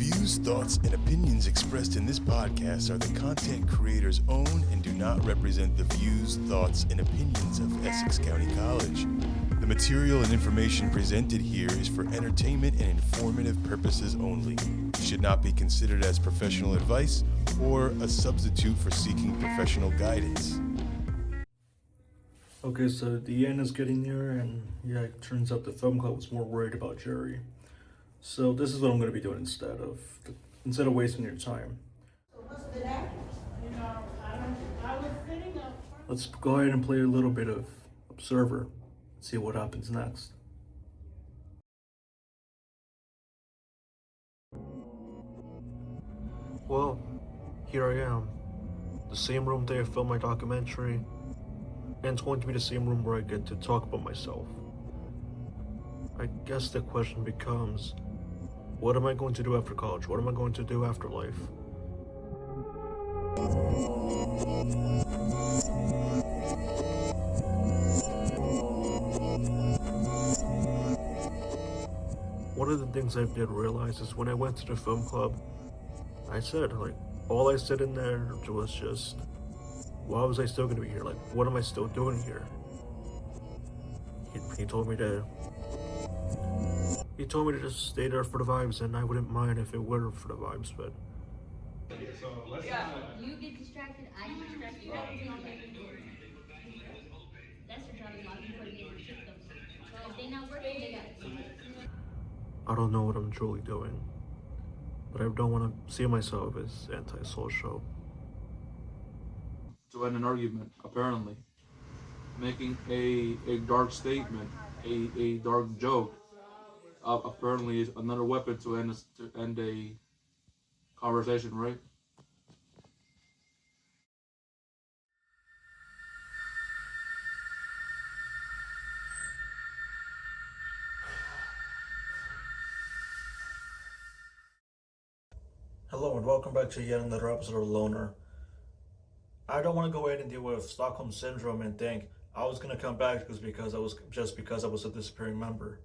views, thoughts, and opinions expressed in this podcast are the content creator's own and do not represent the views, thoughts, and opinions of Essex County College. The material and information presented here is for entertainment and informative purposes only. It should not be considered as professional advice or a substitute for seeking professional guidance. Okay, so the end is getting near, and yeah, it turns out the film club was more worried about Jerry. So this is what I'm going to be doing instead of wasting your time. Let's go ahead and play a little bit of Observer, see what happens next. Well, here I am. The same room that I filmed my documentary, and it's going to be the same room where I get to talk about myself. I guess the question becomes, what am I going to do after college? What am I going to do after life? One of the things I did realize is when I went to the film club, I said, all I said in there was just, why was I still going to be here? What am I still doing here? He told me to just stay there for the vibes, and I wouldn't mind if it were for the vibes, but... You get distracted, I get distracted. That's your job, lobby for the system. So if they not working, they got I don't know what I'm truly doing, but I don't want to see myself as antisocial. To end an argument, apparently. Making a dark statement, a dark joke, apparently is another weapon to end a conversation, right? Hello and welcome back to yet another episode of Loner. I don't want to go ahead and deal with Stockholm Syndrome and think I was going to come back because I was a disappearing member.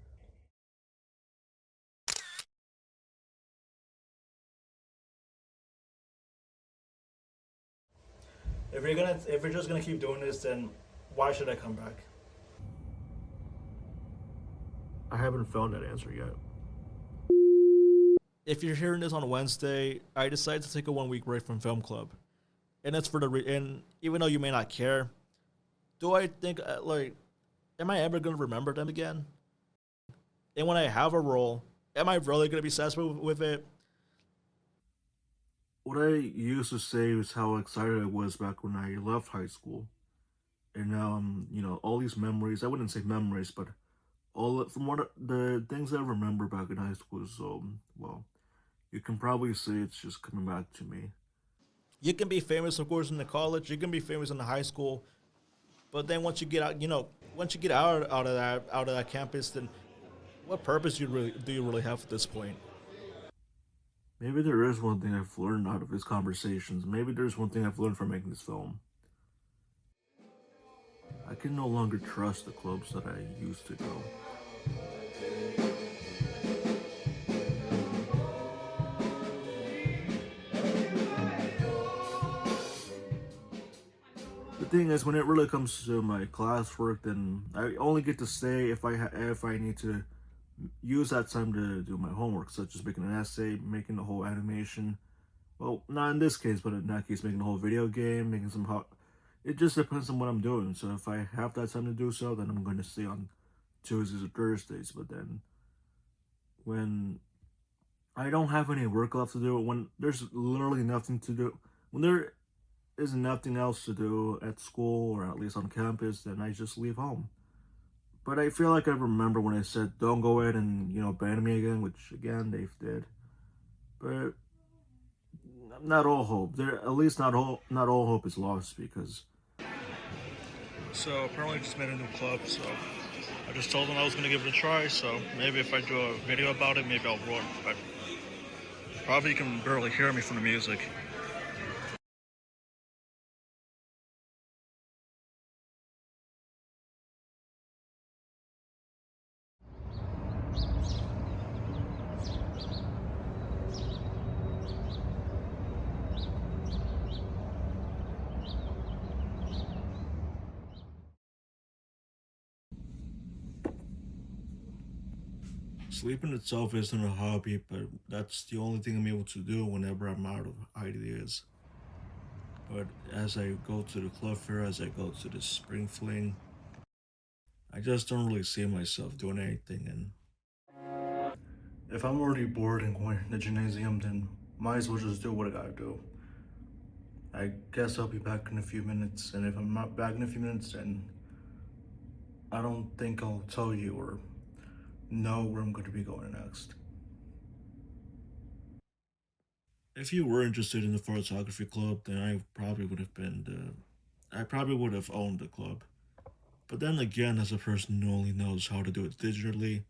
If you're just gonna keep doing this, then why should I come back? I haven't found that answer yet. If you're hearing this on Wednesday, I decided to take a 1 week break from film club, and that's for and even though you may not care, do I think am I ever gonna remember them again? And when I have a role, am I really gonna be satisfied with it? What I used to say was how excited I was back when I left high school. And now, all these memories, I wouldn't say memories, but from what the things I remember back in high school is, well, you can probably say it's just coming back to me. You can be famous, of course, in the college, you can be famous in the high school, but then once you get out, out of that campus, then what purpose do you really have at this point? Maybe there is one thing I've learned out of his conversations. Maybe there's one thing I've learned from making this film. I can no longer trust the clubs that I used to go. The thing is, when it really comes to my classwork, then I only get to stay if I need to use that time to do my homework, such as making an essay, making the whole animation. Well, not in this case, but in that case, making a whole video game, making some it just depends on what I'm doing. So if I have that time to do so, then I'm going to stay on Tuesdays or Thursdays. But then when I don't have any work left to do, when there's literally nothing to do, when there is nothing else to do at school or at least on campus, then I just leave home. But I feel like I remember when I said, don't go ahead and, ban me again, which, again, they did. But not all hope. At least not all hope is lost, because... So, apparently I just made a new club, so I just told them I was going to give it a try, so maybe if I do a video about it, maybe I'll roar. But probably you can barely hear me from the music. Sleeping itself isn't a hobby, but that's the only thing I'm able to do whenever I'm out of ideas. But as I go to the club fair, as I go to the spring fling, I just don't really see myself doing anything. And if I'm already bored and going to the gymnasium, then might as well just do what I gotta do. I guess I'll be back in a few minutes, and if I'm not back in a few minutes, then I don't think I'll tell you or know where I'm going to be going next. If you were interested in the photography club, then I probably would have owned the club. But then again, as a person who only knows how to do it digitally,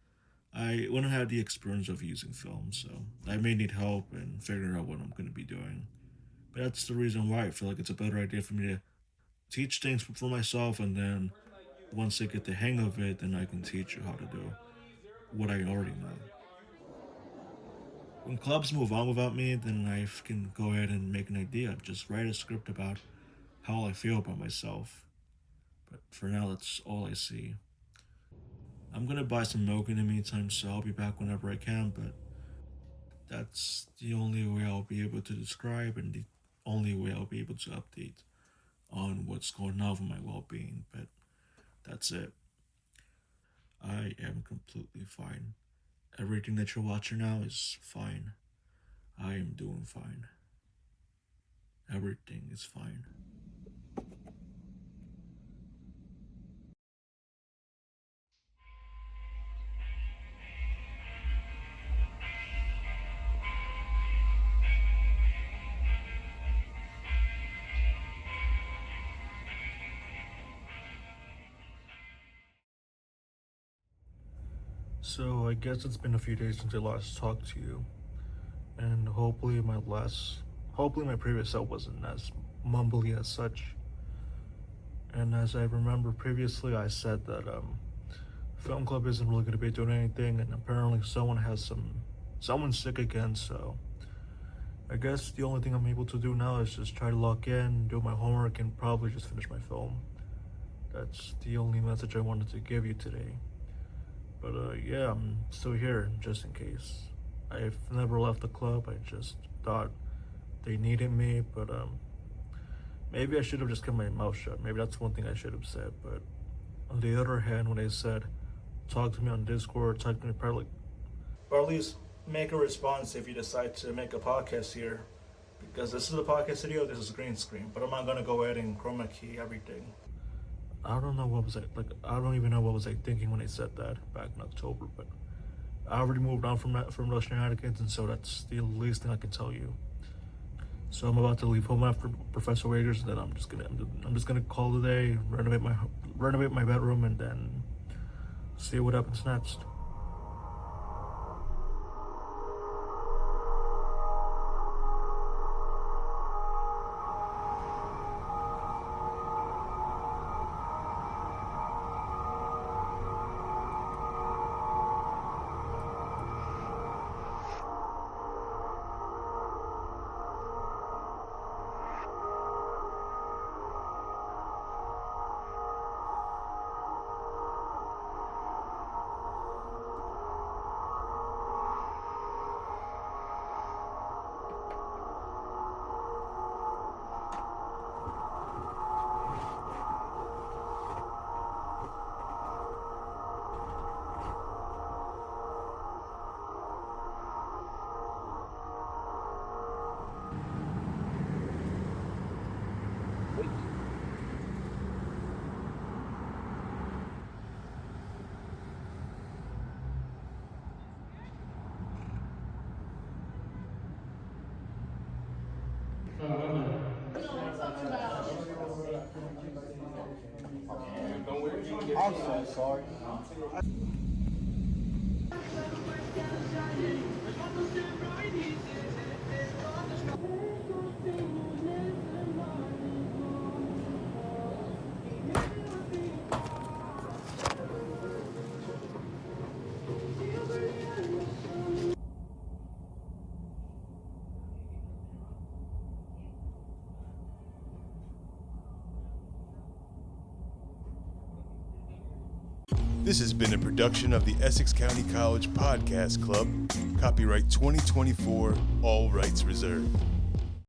I wouldn't have the experience of using film, so I may need help in figuring out what I'm going to be doing. But that's the reason why I feel like it's a better idea for me to teach things for myself, and then once I get the hang of it, then I can teach you how to do what I already know. When clubs move on without me, then I can go ahead and make an idea. Just write a script about how I feel about myself. But for now, that's all I see. I'm gonna buy some milk in the meantime, so I'll be back whenever I can, but that's the only way I'll be able to describe and the only way I'll be able to update on what's going on with my well being. But that's it. I am completely fine. Everything that you're watching now is fine. I am doing fine. Everything is fine. So I guess it's been a few days since I last talked to you, and hopefully my previous self wasn't as mumbly as such. And as I remember previously, I said that film club isn't really going to be doing anything, and apparently someone's sick again. So I guess the only thing I'm able to do now is just try to lock in, do my homework, and probably just finish my film. That's the only message I wanted to give you today. But yeah, I'm still here just in case. I've never left the club. I just thought they needed me, but maybe I should have just kept my mouth shut. Maybe that's one thing I should have said. But on the other hand, when they said, talk to me on Discord, talk to me privately, or at least make a response if you decide to make a podcast here. Because this is a podcast video, this is a green screen, but I'm not gonna go ahead and chroma key everything. I don't know what was I don't even know what was I thinking when I said that back in October, but I already moved on from those shenanigans, and so that's the least thing I can tell you. So I'm about to leave home after Professor Waiters, and then I'm just gonna call today, renovate my bedroom, and then see what happens next. I'm so sorry. This has been a production of the Essex County College Podcast Club. Copyright 2024, all rights reserved.